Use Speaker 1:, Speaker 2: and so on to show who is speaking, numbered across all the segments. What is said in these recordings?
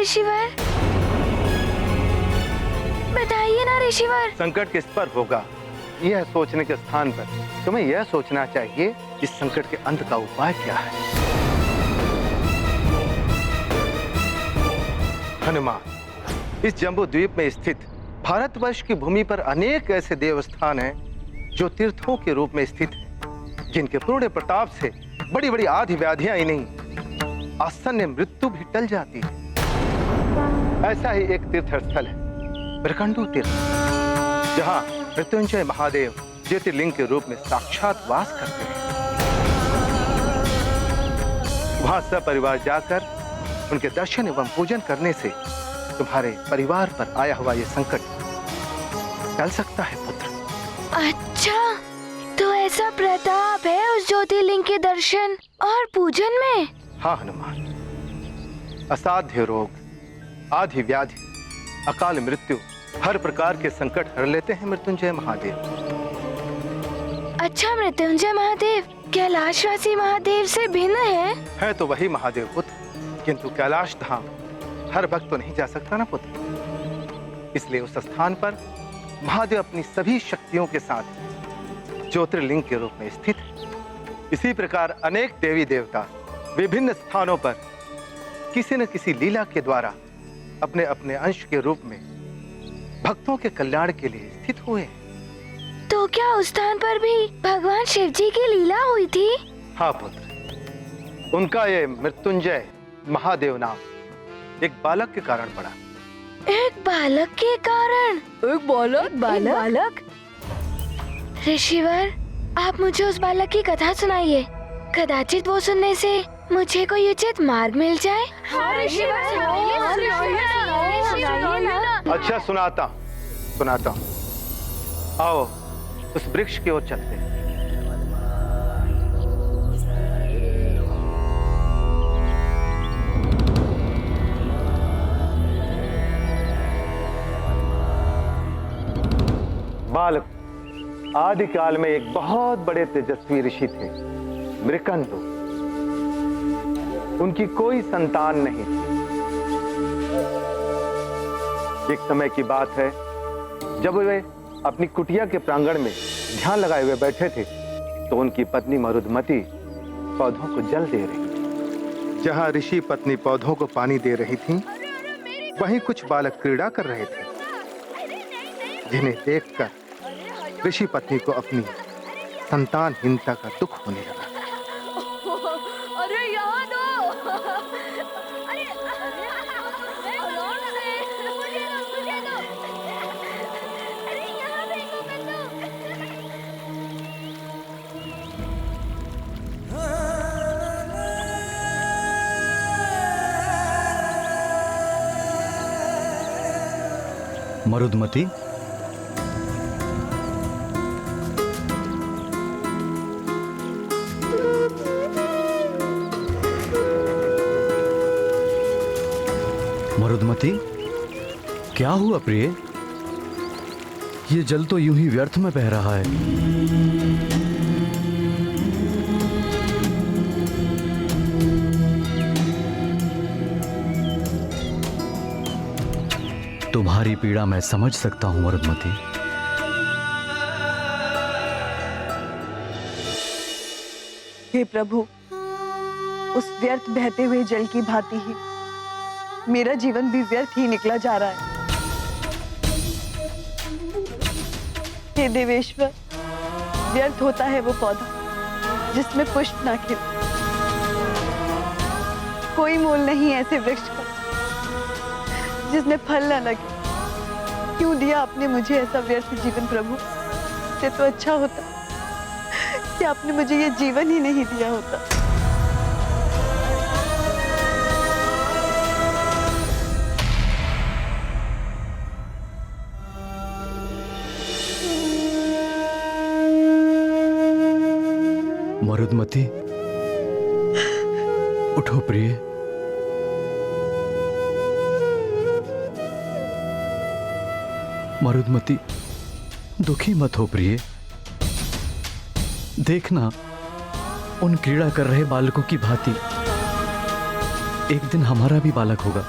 Speaker 1: ऋषिवर, बताइए ना ऋषिवर।
Speaker 2: संकट किस पर होगा, यह सोचने के स्थान पर तुम्हें यह सोचना चाहिए इस संकट के अंत का उपाय क्या है। हनुमान, इस जम्बू द्वीप में स्थित भारतवर्ष की भूमि पर अनेक ऐसे देवस्थान हैं जो तीर्थों के रूप में स्थित हैं, जिनके पूर्ण प्रताप से बड़ी बड़ी आदि व्याधियां ही नहीं, आसन्न मृत्यु भी टल जाती है। ऐसा ही एक तीर्थ स्थल है मृकंडू तीर्थ, जहां मृत्युंजय महादेव ज्योतिर्लिंग के रूप में साक्षात वास करते हैं। वहां सपरिवार जाकर उनके दर्शन एवं पूजन करने से तुम्हारे परिवार पर आया हुआ ये संकट टल सकता है पुत्र।
Speaker 1: अच्छा, तो ऐसा प्रताप है उस ज्योतिर्लिंग के दर्शन और पूजन में?
Speaker 2: हाँ हनुमान, असाध्य रोग, आदि व्याधि, अकाल मृत्यु, हर प्रकार के संकट हर लेते हैं मृत्युंजय महादेव।
Speaker 1: अच्छा, मृत्युंजय महादेव कैलाशवासी महादेव से भिन्न है
Speaker 2: तो वही महादेव पुत्र, किंतु कैलाश धाम हर भक्त तो नहीं जा सकता ना पुत्र। इसलिए उस स्थान पर महादेव अपनी सभी शक्तियों के साथ ज्योतिर्लिंग के रूप में स्थित है। इसी प्रकार अनेक देवी देवता विभिन्न स्थानों पर किसी न किसी लीला के द्वारा अपने अपने अंश के रूप में भक्तों के कल्याण के लिए स्थित हुए हैं।
Speaker 1: तो क्या उस स्थान पर भी भगवान शिव जी की लीला हुई थी?
Speaker 2: हाँ पुत्र, उनका ये मृत्युंजय महादेव नाम एक बालक के कारण पड़ा।
Speaker 1: एक बालक के कारण?
Speaker 3: एक बालक?
Speaker 1: ऋषिवर, आप मुझे उस बालक की कथा सुनाइए। कदाचित वो सुनने से मुझे कोई उचित मार्ग मिल जाए।
Speaker 3: हाँ ऋषिवर,
Speaker 2: अच्छा, सुनाता हूँ। आओ उस वृक्ष की ओर चलते हैं। बालक, आदिकाल में एक बहुत बड़े तेजस्वी ऋषि थे, मृकंडू। उनकी कोई संतान नहीं थी। एक समय की बात है, जब वे अपनी कुटिया के प्रांगण में ध्यान लगाए हुए बैठे थे, तो उनकी पत्नी मरुदमती पौधों को जल दे रही थी। जहां ऋषि पत्नी पौधों को पानी दे रही थी, वहीं कुछ बालक क्रीड़ा कर रहे थे, जिन्हें देखकर ऋषि पत्नी को अपनी संतानहीनता का दुख होने लगा।
Speaker 3: अरे यहाँ दो।
Speaker 4: मरुदमती, मरुदमती, क्या हुआ प्रिय? ये जल तो यूं ही व्यर्थ में बह रहा है। तुम्हारी पीड़ा मैं समझ सकता हूं मरुदमती।
Speaker 3: हे प्रभु, उस व्यर्थ बहते हुए जल की भांति ही मेरा जीवन भी व्यर्थ ही निकला जा रहा है। हे देवेश्वर, व्यर्थ होता है वो पौधा जिसमें पुष्प ना खिले। कोई मोल नहीं ऐसे वृक्ष का जिसमें फल ना लगे। क्यों दिया आपने मुझे ऐसा व्यर्थ जीवन प्रभु? इससे तो अच्छा होता कि आपने मुझे ये जीवन ही नहीं दिया होता।
Speaker 4: मरुदमती, उठो प्रिय। मरुदमती, दुखी मत हो प्रिय। देखना, उन क्रीड़ा कर रहे बालकों की भांति एक दिन हमारा भी बालक होगा।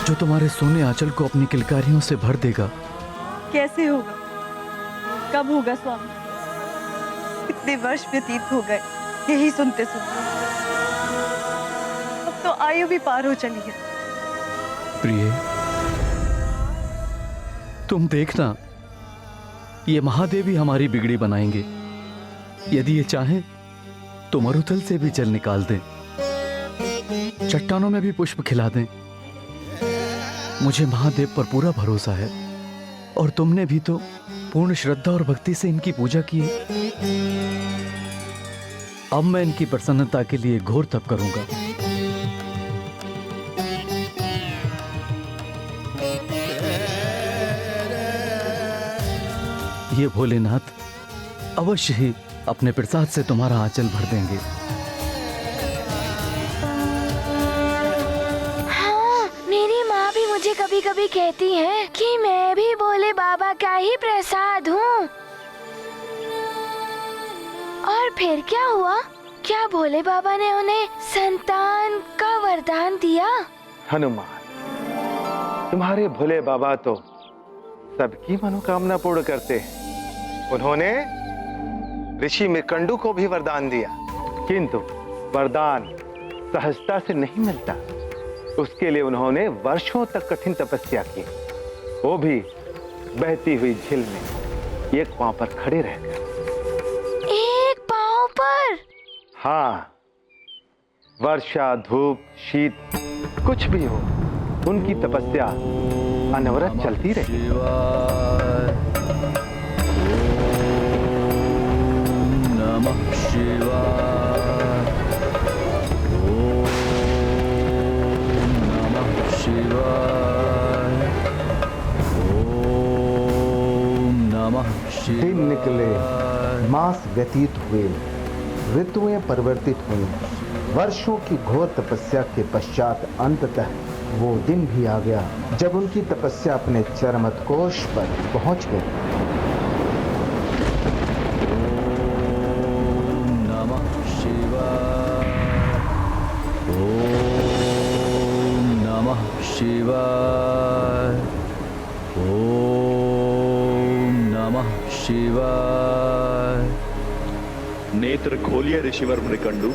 Speaker 4: जो तुम्हारे सोने आंचल को अपनी किलकारियों से भर देगा।
Speaker 3: कैसे होगा, कब होगा स्वामी? इतने वर्ष व्यतीत हो गए यही सुनते सुनते, अब तो आयु भी पार हो चली है।
Speaker 4: प्रिय, तुम देखना, ये महादेव ही हमारी बिगड़ी बनाएंगे। यदि ये चाहें तो मरुथल से भी जल निकाल दें, चट्टानों में भी पुष्प खिला दें। मुझे महादेव पर पूरा भरोसा है, और तुमने भी तो पूर्ण श्रद्धा और भक्ति से इनकी पूजा की है। अब मैं इनकी प्रसन्नता के लिए घोर तप करूंगा। ये भोलेनाथ अवश्य ही अपने प्रसाद से तुम्हारा आंचल भर देंगे।
Speaker 1: हाँ, मेरी माँ भी मुझे कभी कभी कहती है कि मैं भी भोले बाबा का ही प्रसाद हूँ। और फिर क्या हुआ? क्या भोले बाबा ने उन्हें संतान का वरदान दिया?
Speaker 2: हनुमान, तुम्हारे भोले बाबा तो सबकी मनोकामना पूर्ण करते हैं। उन्होंने ऋषि मृकंडू को भी वरदान दिया, किंतु वरदान सहजता से नहीं मिलता। उसके लिए उन्होंने वर्षों तक कठिन तपस्या की, वो भी बहती हुई झील में एक पांव पर खड़े रहकर।
Speaker 1: एक पांव पर?
Speaker 2: हाँ, वर्षा, धूप, शीत, कुछ भी हो, उनकी तपस्या अनवरत चलती रही।
Speaker 4: नमः शिवाय, ओम नमः शिवाय, ओम नमः शिवाय।
Speaker 5: दिन निकले, मास व्यतीत हुए, ऋतुएं परिवर्तित हुई। वर्षों की घोर तपस्या के पश्चात अंततः वो दिन भी आ गया जब उनकी तपस्या अपने चरमोत्कर्ष पर पहुंच गई।
Speaker 4: ओम नमः शिवाय, ओम नमः शिवाय, ओम नमः शिवाय।
Speaker 6: नेत्र खोलिए ऋषिवर मृकंडू।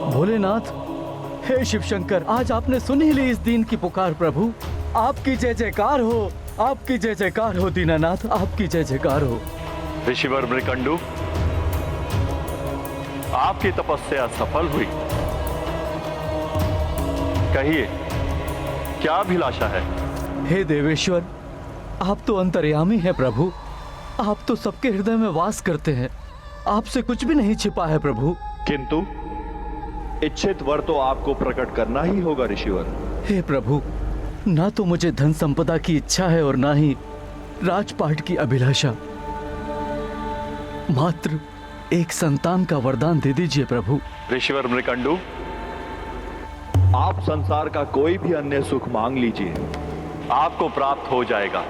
Speaker 4: भोलेनाथ, हे शिव शंकर, आज आपने सुन ही ली इस दीन की पुकार। प्रभु, आपकी जय जयकार हो, आपकी जय जयकार हो दीनानाथ, आपकी जय जयकार हो।
Speaker 6: ऋषिवर मृकंडू, आपकी तपस्या सफल हुई। कहिए, क्या अभिलाषा है?
Speaker 4: हे देवेश्वर, आप तो अंतर्यामी हैं प्रभु, आप तो सबके हृदय में वास करते हैं, आपसे कुछ भी नहीं छिपा है प्रभु।
Speaker 6: किंतु इच्छित वर तो आपको प्रकट करना ही होगा ऋषिवर।
Speaker 4: हे प्रभु, ना तो मुझे धन संपदा की इच्छा है और ना ही राजपाट की अभिलाषा। मात्र एक संतान का वरदान दे दीजिए प्रभु।
Speaker 6: ऋषिवर मृकंडू, आप संसार का कोई भी अन्य सुख मांग लीजिए, आपको प्राप्त हो जाएगा।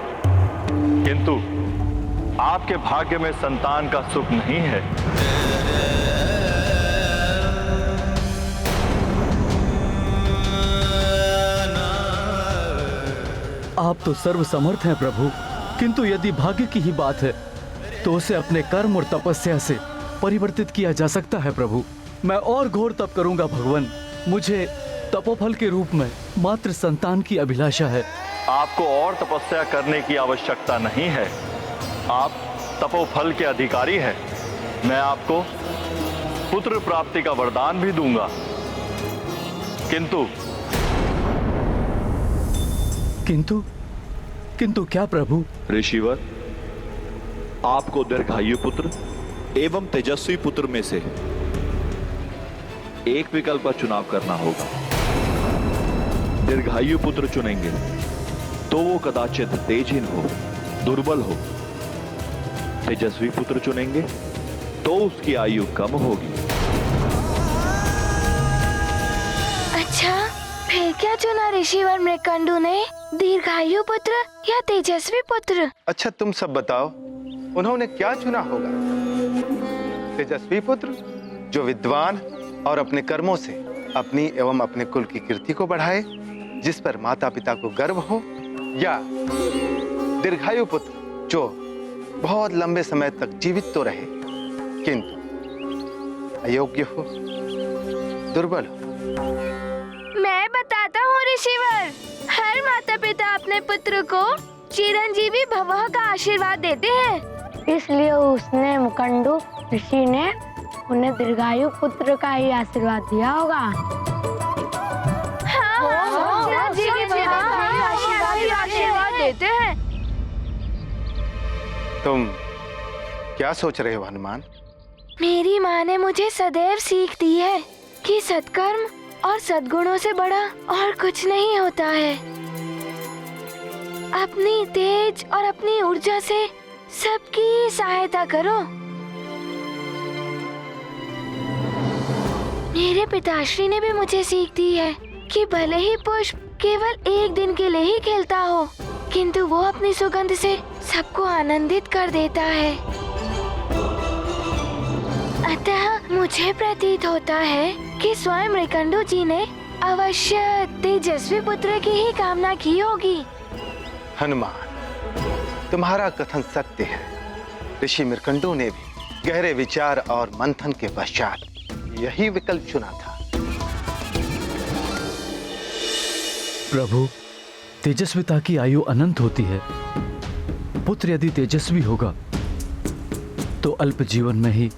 Speaker 6: किंतु आपके भाग्य में संतान का सुख नहीं है।
Speaker 4: आप तो सर्वसमर्थ हैं प्रभु, किंतु यदि भाग्य की ही बात है तो उसे अपने कर्म और तपस्या से परिवर्तित किया जा सकता है प्रभु। मैं और घोर तप करूंगा भगवान, मुझे तपोफल के रूप में मात्र संतान की अभिलाषा है।
Speaker 6: आपको और तपस्या करने की आवश्यकता नहीं है, आप तपोफल के अधिकारी हैं। मैं आपको पुत्र प्राप्ति का वरदान भी दूंगा।
Speaker 4: किंतु क्या प्रभु?
Speaker 6: ऋषिवर, आपको दीर्घायु पुत्र एवं तेजस्वी पुत्र में से एक विकल्प का चुनाव करना होगा। दीर्घायु पुत्र चुनेंगे तो वो कदाचित तेजहीन हो, दुर्बल हो। तेजस्वी पुत्र चुनेंगे तो उसकी आयु कम होगी।
Speaker 1: अच्छा, फिर क्या चुना ऋषिवर मृकंडू ने? दीर्घायु पुत्र या तेजस्वी पुत्र?
Speaker 2: अच्छा, तुम सब बताओ, उन्होंने क्या चुना होगा? तेजस्वी पुत्र जो विद्वान और अपने कर्मों से अपनी एवं अपने कुल की कीर्ति को बढ़ाए, जिस पर माता पिता को गर्व हो, या दीर्घायु पुत्र जो बहुत लंबे समय तक जीवित तो रहे किंतु अयोग्य हो, दुर्बल हो?
Speaker 1: मैं बताता हूँ ऋषिवर, हर माता पिता अपने पुत्र को चिरंजीवी भवः का आशीर्वाद देते हैं।
Speaker 7: इसलिए उसने मुकंडू ऋषि ने उन्हें दीर्घायु पुत्र का ही आशीर्वाद दिया होगा।
Speaker 1: चिरंजीवी भवः का आशीर्वाद देते हैं।
Speaker 2: तुम क्या सोच रहे हो हनुमान?
Speaker 1: मेरी माँ ने मुझे सदैव सीख दी है कि सत्कर्म और सद्गुणों से बड़ा और कुछ नहीं होता है। अपनी तेज और अपनी ऊर्जा से सबकी सहायता करो। मेरे पिताश्री ने भी मुझे सीख दी है कि भले ही पुष्प केवल एक दिन के लिए ही खिलता हो, किंतु वो अपनी सुगंध से सबको आनंदित कर देता है। अतः मुझे प्रतीत होता है कि स्वयं मृकंडू जी ने अवश्य तेजस्वी पुत्र की ही कामना की होगी।
Speaker 2: हनुमान, तुम्हारा कथन सत्य है। ऋषि मृकंडू ने भी गहरे विचार और मंथन के पश्चात यही विकल्प चुना था।
Speaker 4: प्रभु, तेजस्विता की आयु अनंत होती है। पुत्र यदि तेजस्वी होगा तो अल्प जीवन में ही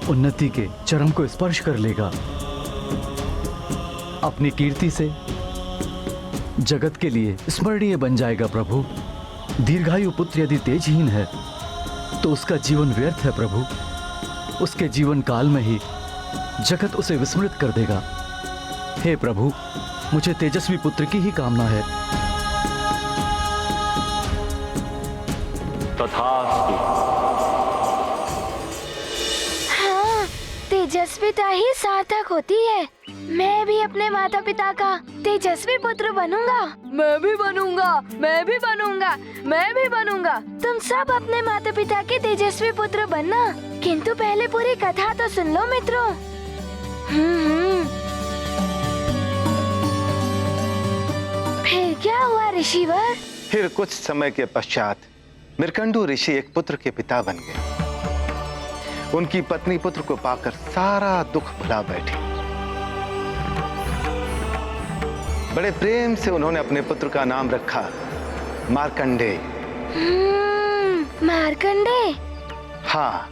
Speaker 4: उन्नति के चरम को स्पर्श कर लेगा। अपनी कीर्ति से जगत के लिए स्मरणीय बन जाएगा। प्रभु, दीर्घायु पुत्र यदि तेजहीन है तो उसका जीवन व्यर्थ है। प्रभु, उसके जीवन काल में ही जगत उसे विस्मृत कर देगा। हे प्रभु, मुझे तेजस्वी पुत्र की ही कामना है।
Speaker 6: तथास्तु।
Speaker 1: हाँ, तेजस्विता ही सार्थक होती है। मैं भी अपने माता पिता का तेजस्वी पुत्र बनूंगा। मैं भी बनूंगा, मैं भी बनूंगा, मैं भी बनूंगा। तुम सब अपने माता पिता के तेजस्वी पुत्र बनना, किंतु पहले पूरी कथा तो सुन लो मित्रों। फिर क्या हुआ ऋषिवर?
Speaker 2: फिर कुछ समय के पश्चात मृकंडू ऋषि एक पुत्र के पिता बन गए। उनकी पत्नी पुत्र को पाकर सारा दुख भुला बैठी। बड़े प्रेम से उन्होंने अपने पुत्र का नाम रखा मार्कंडेय।
Speaker 1: मार्कंडेय?
Speaker 2: हाँ,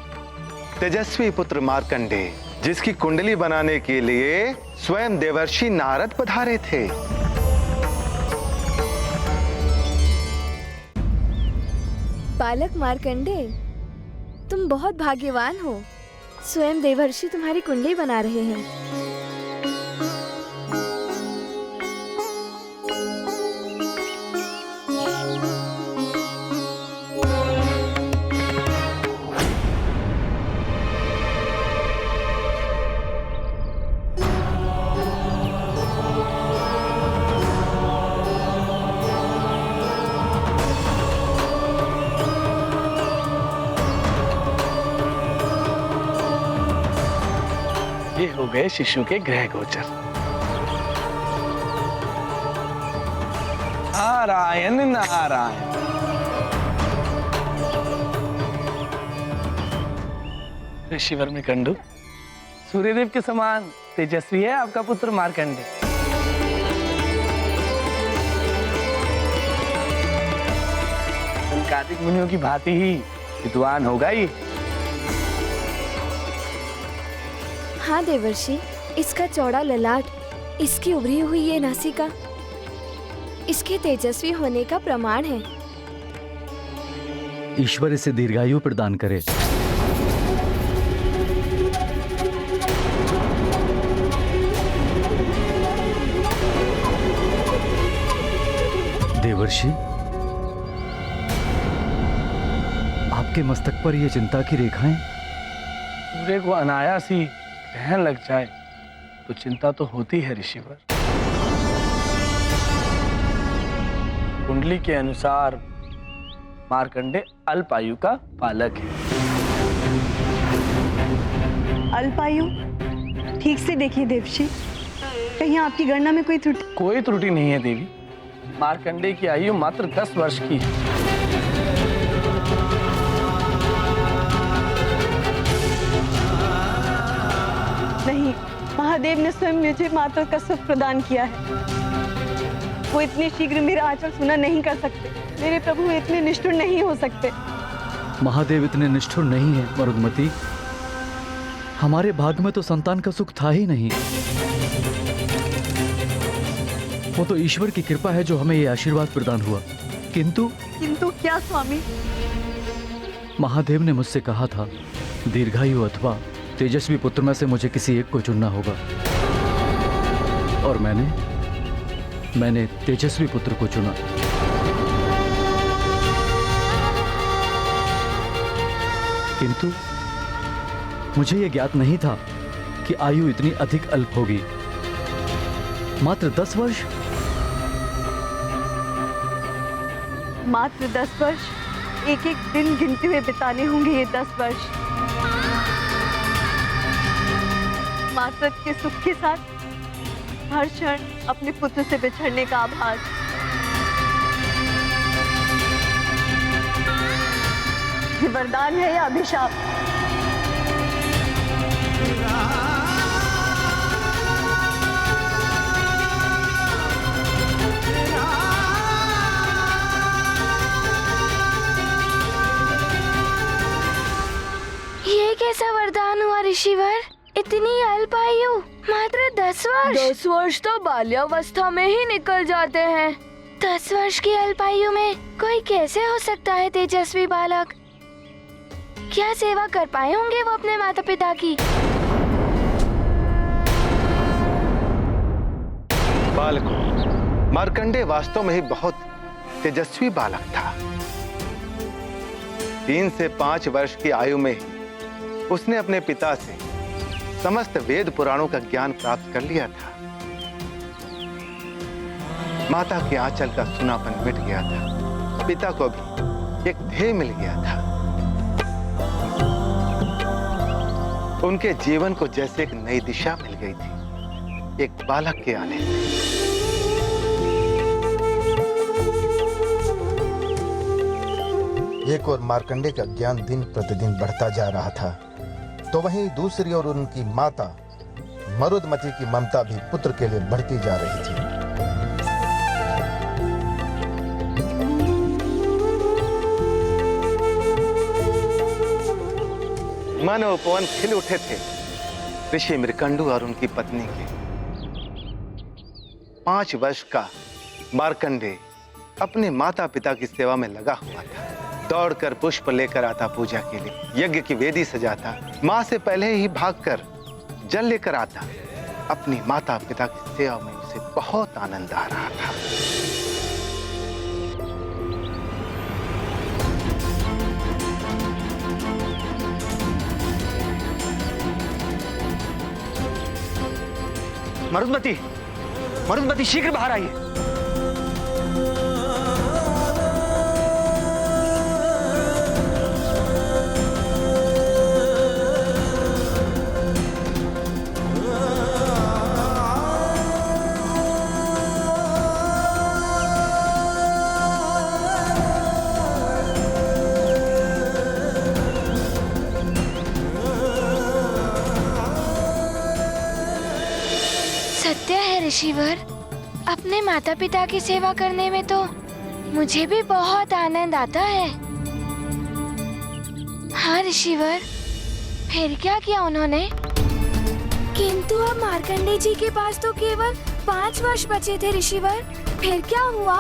Speaker 2: तेजस्वी पुत्र मार्कंडेय, जिसकी कुंडली बनाने के लिए स्वयं देवर्षि नारद पधारे थे।
Speaker 8: बालक मार्कंडेय, तुम बहुत भाग्यवान हो। स्वयं देवर्षि तुम्हारी कुंडली बना रहे हैं।
Speaker 9: ये हो गए शिशु के ग्रह गोचर। नारायण नारायण। ऋषिवर मृकंडू, सूर्यदेव के समान तेजस्वी है आपका पुत्र मार्कंडेय। कार्तिक मुनियों की भांति ही विद्वान होगा ये।
Speaker 8: हाँ देवर्षि, इसका चौड़ा ललाट, इसकी उभरी हुई ये नासिका इसके तेजस्वी होने का प्रमाण है।
Speaker 4: ईश्वर इसे दीर्घायु प्रदान करे। देवर्षि, आपके मस्तक पर ये चिंता की रेखाएं?
Speaker 9: सूर्य को अनायास ही ग्रहण लग जाए तो चिंता तो होती है ऋषिवर। कुंडली के अनुसार मार्कंडे अल्पायु का बालक है।
Speaker 3: अल्पायु? ठीक से देखिए देवशी, कहीं आपकी गणना में कोई त्रुटि?
Speaker 9: कोई त्रुटि नहीं है देवी। मार्कंडे की आयु मात्र 10 वर्ष की है।
Speaker 3: नहीं, महादेव ने स्वयं मुझे मात्र का सुख प्रदान किया है। वो इतने शीघ्र मेरा आंचल सुना नहीं कर सकते। मेरे प्रभु इतने निष्ठुर नहीं हो सकते।
Speaker 4: महादेव इतने निष्ठुर नहीं है मरुदमती। हमारे भाग्य में तो संतान का सुख था ही नहीं। वो तो ईश्वर की कृपा है जो हमें ये आशीर्वाद प्रदान हुआ। किंतु
Speaker 3: क्या स्वामी?
Speaker 4: महादेव ने मुझसे कहा था, दीर्घायु अथवा तेजस्वी पुत्र में से मुझे किसी एक को चुनना होगा, और मैंने तेजस्वी पुत्र को चुना। किंतु मुझे यह ज्ञात नहीं था कि आयु इतनी अधिक अल्प होगी। मात्र 10 वर्ष।
Speaker 3: मात्र 10 वर्ष? एक एक दिन गिनते हुए बिताने होंगे ये 10 वर्ष। मात्र के सुख के साथ हर क्षण अपने पुत्र से बिछड़ने का आभास। ये वरदान है या अभिशाप?
Speaker 1: ये कैसा वरदान हुआ ऋषिवर? इतनी अल्प आयु, मात्र 10 वर्ष। 10 वर्ष तो बाल्यावस्था में ही निकल जाते हैं। 10 वर्ष की अल्प आयु में कोई कैसे हो सकता है तेजस्वी बालक? क्या सेवा कर पाए होंगे वो अपने माता पिता की?
Speaker 2: बालकों, मार्कंडे वास्तव में ही बहुत तेजस्वी बालक था। 3 से 5 वर्ष की आयु में ही उसने अपने पिता से समस्त वेद पुराणों का ज्ञान प्राप्त कर लिया था। माता के आंचल का सुनापन मिट गया था। पिता को भी एक ध्येय मिल गया था। उनके जीवन को जैसे एक नई दिशा मिल गई थी एक बालक के आने से।
Speaker 5: एक और मार्कंडे का ज्ञान दिन प्रतिदिन बढ़ता जा रहा था, तो वहीं दूसरी ओर उनकी माता मरुदमती की ममता भी पुत्र के लिए बढ़ती जा रही थी।
Speaker 2: मन और पवन खिल उठे थे ऋषि मृकंडू और उनकी पत्नी के। 5 वर्ष का मार्कंडे अपने माता पिता की सेवा में लगा हुआ था। दौड़कर पुष्प लेकर आता पूजा के लिए, यज्ञ की वेदी सजाता, मां से पहले ही भागकर जल लेकर आता। अपनी माता पिता की सेवा में उसे बहुत आनंद आ रहा था।
Speaker 10: मरुदमती शीघ्र बाहर आइए।
Speaker 1: सत्य है ऋषिवर, अपने माता पिता की सेवा करने में तो मुझे भी बहुत आनंद आता है। हाँ ऋषिवर, फिर क्या किया उन्होंने? किंतु अब मार्कंडे जी के पास तो केवल 5 वर्ष बचे थे ऋषिवर। फिर क्या हुआ?